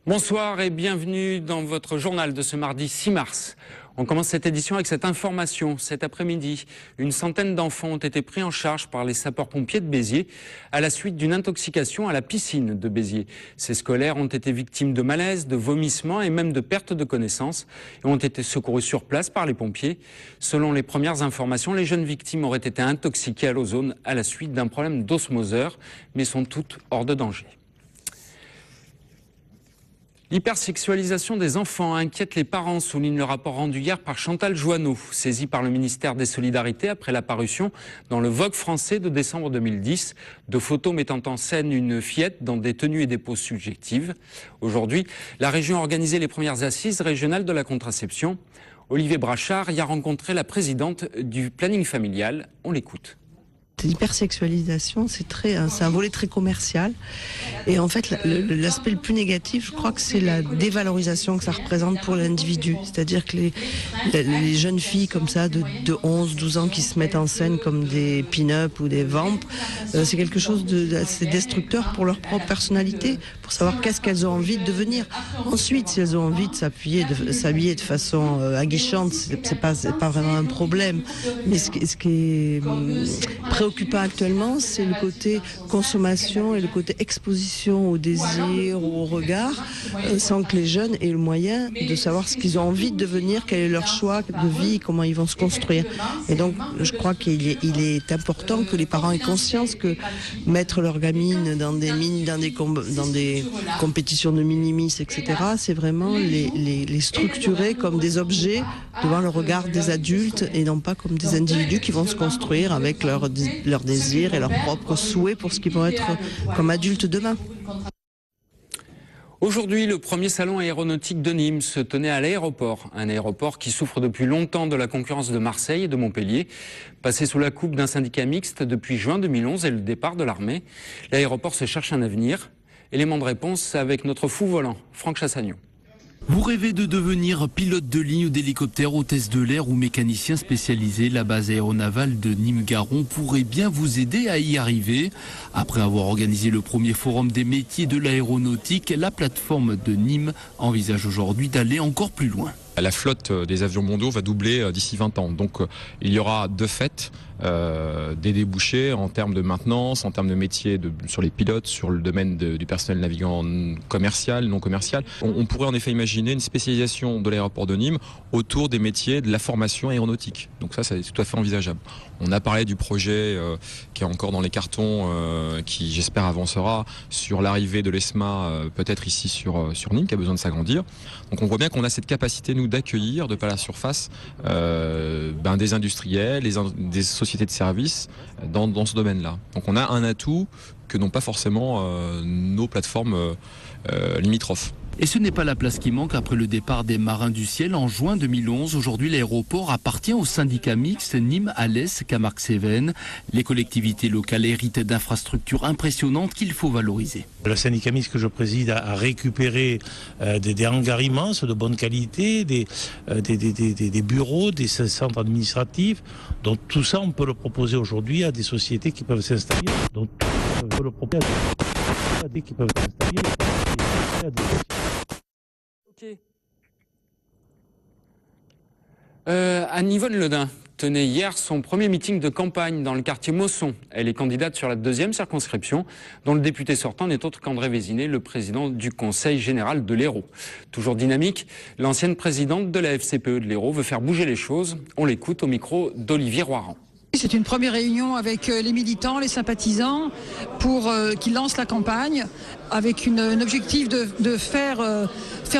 Bonsoir et bienvenue dans votre journal de ce mardi 6 mars. On commence cette édition avec cette information. Cet après-midi, une centaine d'enfants ont été pris en charge par les sapeurs-pompiers de Béziers à la suite d'une intoxication à la piscine de Béziers. Ces scolaires ont été victimes de malaise, de vomissements et même de perte de connaissance et ont été secourus sur place par les pompiers. Selon les premières informations, les jeunes victimes auraient été intoxiquées à l'ozone à la suite d'un problème d'osmoseur, mais sont toutes hors de danger. L'hypersexualisation des enfants inquiète les parents, souligne le rapport rendu hier par Chantal Joanneau, saisi par le ministère des Solidarités après la parution dans le Vogue français de décembre 2010 de photos mettant en scène une fillette dans des tenues et des poses subjectives. Aujourd'hui, la région a organisé les premières assises régionales de la contraception. Olivier Brachard y a rencontré la présidente du planning familial. On l'écoute. L'hypersexualisation, c'est un volet très commercial. Et en fait, l'aspect le plus négatif, je crois que c'est la dévalorisation que ça représente pour l'individu. C'est-à-dire que les jeunes filles comme ça, de 11, 12 ans, qui se mettent en scène comme des pin-up ou des vampes, c'est quelque chose d'assez destructeur pour leur propre personnalité, pour savoir qu'est-ce qu'elles ont envie de devenir. Ensuite, si elles ont envie de s'habiller de façon aguichante, c'est pas vraiment un problème. Mais ce qui est préoccupant actuellement, c'est le côté consommation et le côté exposition au désir ou au regard, sans que les jeunes aient le moyen de savoir ce qu'ils ont envie de devenir, quel est leur choix de vie, comment ils vont se construire. Et donc, je crois qu'il est important que les parents aient conscience que mettre leurs gamines dans des compétitions de mini-miss, etc., c'est vraiment les structurer comme des objets devant le regard des adultes et non pas comme des individus qui vont se construire avec leurs désirs et leurs propres souhaits pour ce qu'ils vont être comme adultes demain. Aujourd'hui, le premier salon aéronautique de Nîmes se tenait à l'aéroport. Un aéroport qui souffre depuis longtemps de la concurrence de Marseille et de Montpellier. Passé sous la coupe d'un syndicat mixte depuis juin 2011 et le départ de l'armée, l'aéroport se cherche un avenir. Élément de réponse avec notre fou volant, Franck Chassagnon. Vous rêvez de devenir pilote de ligne ou d'hélicoptère, hôtesse de l'air ou mécanicien spécialisé? La base aéronavale de Nîmes-Garons pourrait bien vous aider à y arriver. Après avoir organisé le premier forum des métiers de l'aéronautique, la plateforme de Nîmes envisage aujourd'hui d'aller encore plus loin. La flotte des avions mondiaux va doubler d'ici 20 ans. Donc il y aura de fait des débouchés en termes de maintenance, en termes de métiers sur les pilotes, sur le domaine du personnel navigant commercial, non commercial. On pourrait en effet imaginer une spécialisation de l'aéroport de Nîmes autour des métiers de la formation aéronautique. Donc ça, c'est tout à fait envisageable. On a parlé du projet qui est encore dans les cartons, qui j'espère avancera sur l'arrivée de l'ESMA, peut-être ici sur Nîmes, qui a besoin de s'agrandir. Donc on voit bien qu'on a cette capacité, nous, d'accueillir de par la surface des industriels, des sociétés de services dans ce domaine-là. Donc on a un atout que n'ont pas forcément nos plateformes limitrophes. Et ce n'est pas la place qui manque après le départ des Marins du Ciel en juin 2011. Aujourd'hui, l'aéroport appartient au syndicat mixte Nîmes-Alès-Camargue-Cévennes. Les collectivités locales héritent d'infrastructures impressionnantes qu'il faut valoriser. Le syndicat mixte que je préside a récupéré des hangars immenses de bonne qualité, des bureaux, des centres administratifs. Donc tout ça, on peut le proposer aujourd'hui à des sociétés qui peuvent s'installer. Donc on peut le proposer à des qui peuvent s'installer. Anne Yvonne Ledin tenait hier son premier meeting de campagne dans le quartier Mosson. Elle est candidate sur la 2e circonscription, dont le député sortant n'est autre qu'André Vézinet, le président du Conseil général de l'Hérault. Toujours dynamique, l'ancienne présidente de la FCPE de l'Hérault veut faire bouger les choses. On l'écoute au micro d'Olivier Roiran. C'est une première réunion avec les militants, les sympathisants, pour qu'ils lancent la campagne, avec un objectif de faire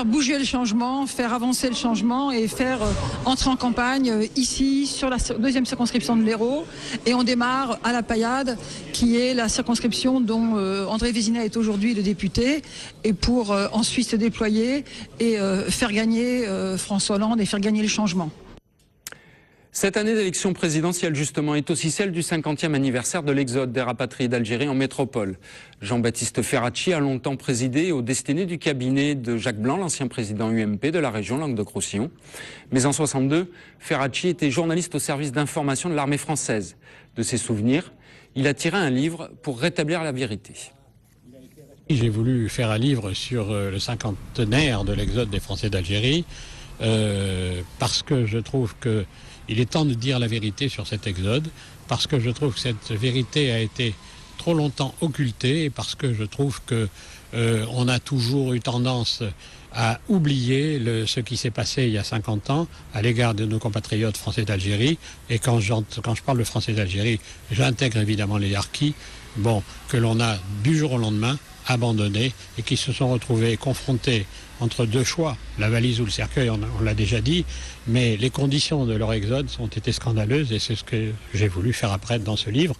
bouger le changement, faire avancer le changement et faire entrer en campagne ici, sur la 2e circonscription de l'Hérault. Et on démarre à la Paillade, qui est la circonscription dont André Vézinet est aujourd'hui le député, et pour ensuite se déployer et faire gagner François Hollande et faire gagner le changement. Cette année d'élection présidentielle, justement, est aussi celle du 50e anniversaire de l'exode des rapatriés d'Algérie en métropole. Jean-Baptiste Ferracci a longtemps présidé aux destinées du cabinet de Jacques Blanc, l'ancien président UMP de la région Languedoc-Roussillon. Mais en 62, Ferracci était journaliste au service d'information de l'armée française. De ses souvenirs, il a tiré un livre pour rétablir la vérité. J'ai voulu faire un livre sur le cinquantenaire de l'exode des Français d'Algérie parce que je trouve qu'il est temps de dire la vérité sur cet exode, parce que je trouve que cette vérité a été trop longtemps occultée et parce que je trouve qu'on a toujours eu tendance à oublier ce qui s'est passé il y a 50 ans à l'égard de nos compatriotes français d'Algérie. Et quand je parle de Français d'Algérie, j'intègre évidemment les harkis, que l'on a du jour au lendemain abandonnés et qui se sont retrouvés confrontés entre deux choix, la valise ou le cercueil, on l'a déjà dit, mais les conditions de leur exode ont été scandaleuses et c'est ce que j'ai voulu faire apparaître dans ce livre.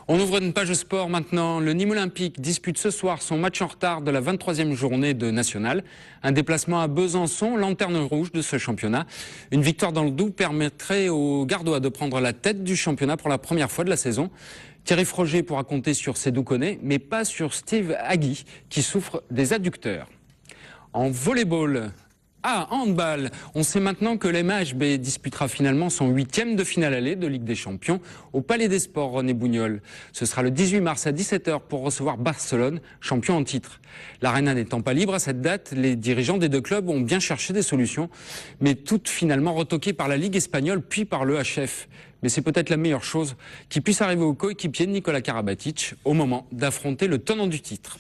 On ouvre une page sport maintenant. Le Nîmes Olympique dispute ce soir son match en retard de la 23e journée de National. Un déplacement à Besançon, lanterne rouge de ce championnat. Une victoire dans le Doubs permettrait aux Gardois de prendre la tête du championnat pour la première fois de la saison. Thierry Froger pourra compter sur Sédou Koné, mais pas sur Steve Hagi, qui souffre des adducteurs. En volleyball, handball, on sait maintenant que l'MHB disputera finalement son 8e de finale aller de Ligue des Champions au Palais des Sports René Bougnol. Ce sera le 18 mars à 17h pour recevoir Barcelone, champion en titre. L'Arena n'étant pas libre à cette date, les dirigeants des deux clubs ont bien cherché des solutions, mais toutes finalement retoquées par la Ligue espagnole puis par l'EHF. Mais c'est peut-être la meilleure chose qui puisse arriver aux coéquipiers de Nicolas Karabatic au moment d'affronter le tenant du titre.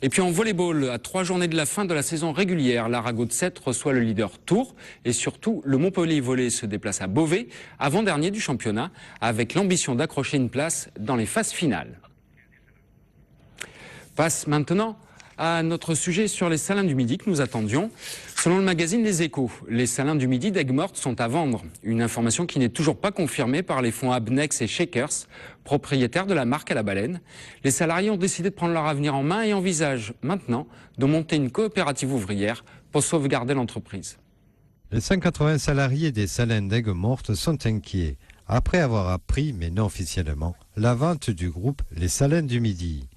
Et puis en volleyball, à 3 journées de la fin de la saison régulière, l'Arago de Sète reçoit le leader Tours et surtout le Montpellier Volley se déplace à Beauvais, avant-dernier du championnat, avec l'ambition d'accrocher une place dans les phases finales. Passe maintenant à notre sujet sur les salins du Midi que nous attendions. Selon le magazine Les Échos, les salins du Midi d'Aigues-Mortes sont à vendre. Une information qui n'est toujours pas confirmée par les fonds Abnex et Shakers, propriétaires de la marque à la baleine. Les salariés ont décidé de prendre leur avenir en main et envisagent maintenant de monter une coopérative ouvrière pour sauvegarder l'entreprise. Les 180 salariés des salins d'Aigues-Mortes sont inquiets après avoir appris, mais non officiellement, la vente du groupe Les Salins du Midi.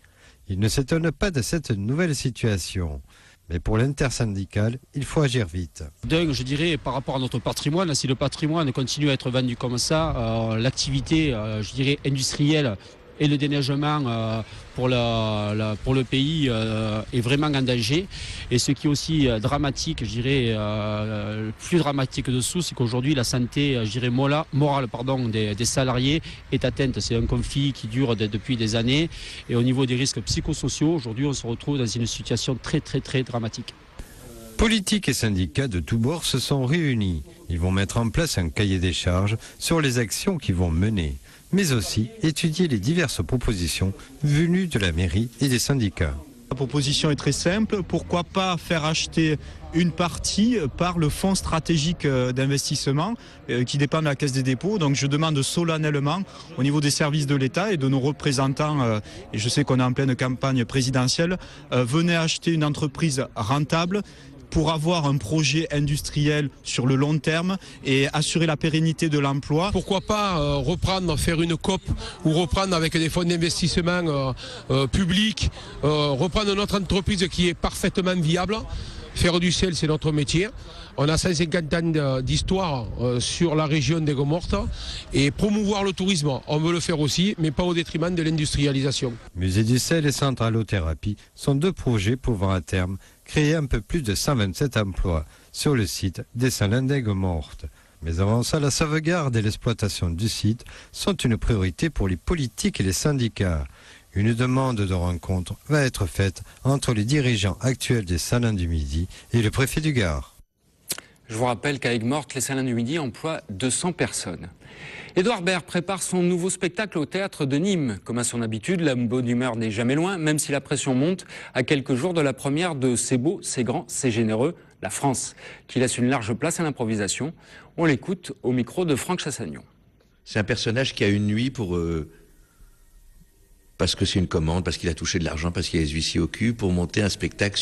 Ils ne s'étonnent pas de cette nouvelle situation. Mais pour l'intersyndicale, il faut agir vite. D'un, je dirais, par rapport à notre patrimoine, si le patrimoine continue à être vendu comme ça, l'activité, je dirais, industrielle et le déneigement pour le pays est vraiment en danger. Et ce qui est aussi dramatique, je dirais, plus dramatique dessous, c'est qu'aujourd'hui la santé, je dirais, morale des salariés est atteinte. C'est un conflit qui dure depuis des années. Et au niveau des risques psychosociaux, aujourd'hui on se retrouve dans une situation très très très dramatique. Politiques et syndicats de tous bords se sont réunis. Ils vont mettre en place un cahier des charges sur les actions qu'ils vont mener, mais aussi étudier les diverses propositions venues de la mairie et des syndicats. La proposition est très simple. Pourquoi pas faire acheter une partie par le fonds stratégique d'investissement qui dépend de la Caisse des dépôts. Donc je demande solennellement au niveau des services de l'État et de nos représentants, et je sais qu'on est en pleine campagne présidentielle, venez acheter une entreprise rentable pour avoir un projet industriel sur le long terme et assurer la pérennité de l'emploi. Pourquoi pas reprendre, faire une COP ou reprendre avec des fonds d'investissement publics, reprendre notre entreprise qui est parfaitement viable. Faire du sel, c'est notre métier. On a 150 ans d'histoire sur la région d'Aigues-Mortes et promouvoir le tourisme, on veut le faire aussi, mais pas au détriment de l'industrialisation. Musée du sel et centralothérapie sont deux projets pouvant à terme créer un peu plus de 127 emplois sur le site des salins d'Aigues-Mortes. Mais avant ça, la sauvegarde et l'exploitation du site sont une priorité pour les politiques et les syndicats. Une demande de rencontre va être faite entre les dirigeants actuels des salins du Midi et le préfet du Gard. Je vous rappelle qu'à Aigues-Mortes, les salins du Midi emploient 200 personnes. Édouard Baird prépare son nouveau spectacle au théâtre de Nîmes. Comme à son habitude, la bonne humeur n'est jamais loin, même si la pression monte à quelques jours de la première de C'est beau, c'est grand, c'est généreux, La France, qui laisse une large place à l'improvisation. On l'écoute au micro de Franck Chassagnon. C'est un personnage qui a une nuit pour... parce que c'est une commande, parce qu'il a touché de l'argent, parce qu'il a les huissiers au cul, pour monter un spectacle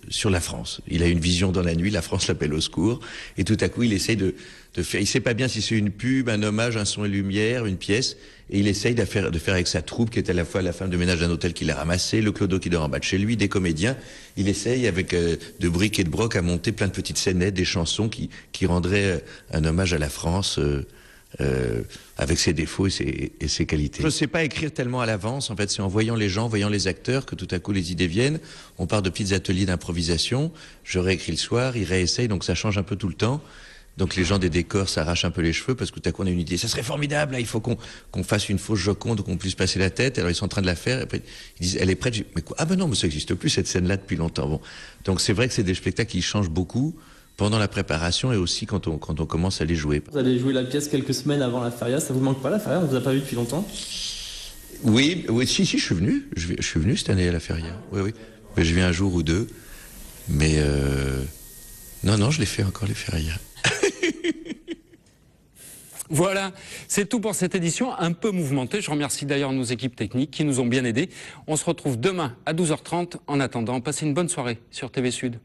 sur la France. Il a une vision dans la nuit, la France l'appelle au secours, et tout à coup il essaye de faire, il sait pas bien si c'est une pub, un hommage, un son et lumière, une pièce, et il essaye de faire avec sa troupe, qui est à la fois la femme de ménage d'un hôtel qu'il a ramassé, le clodo qui dort en bas de chez lui, des comédiens. Il essaye avec de briques et de broc à monter plein de petites scénettes, des chansons qui rendraient un hommage à la France, avec ses défauts et ses qualités. Je ne sais pas écrire tellement à l'avance, en fait, c'est en voyant les gens, en voyant les acteurs que tout à coup les idées viennent. On part de petits ateliers d'improvisation, je réécris le soir, ils réessayent, donc ça change un peu tout le temps. Donc les gens des décors s'arrachent un peu les cheveux parce que tout à coup on a une idée, ça serait formidable, là, il faut qu'on fasse une fausse Joconde, qu'on puisse passer la tête. Alors ils sont en train de la faire, et après ils disent, elle est prête, mais quoi? Ah ben non, mais ça n'existe plus cette scène-là depuis longtemps. Bon, donc c'est vrai que c'est des spectacles qui changent beaucoup pendant la préparation et aussi quand on commence à les jouer. Vous allez jouer la pièce quelques semaines avant la feria, ça vous manque pas la feria? On vous a pas vu depuis longtemps? Oui, si, je suis venu. Je suis venu cette année à la feria. Oui. Mais je viens un jour ou deux. Mais non, je l'ai fait encore les ferias. Voilà, c'est tout pour cette édition un peu mouvementée. Je remercie d'ailleurs nos équipes techniques qui nous ont bien aidés. On se retrouve demain à 12h30. En attendant, passez une bonne soirée sur TV Sud.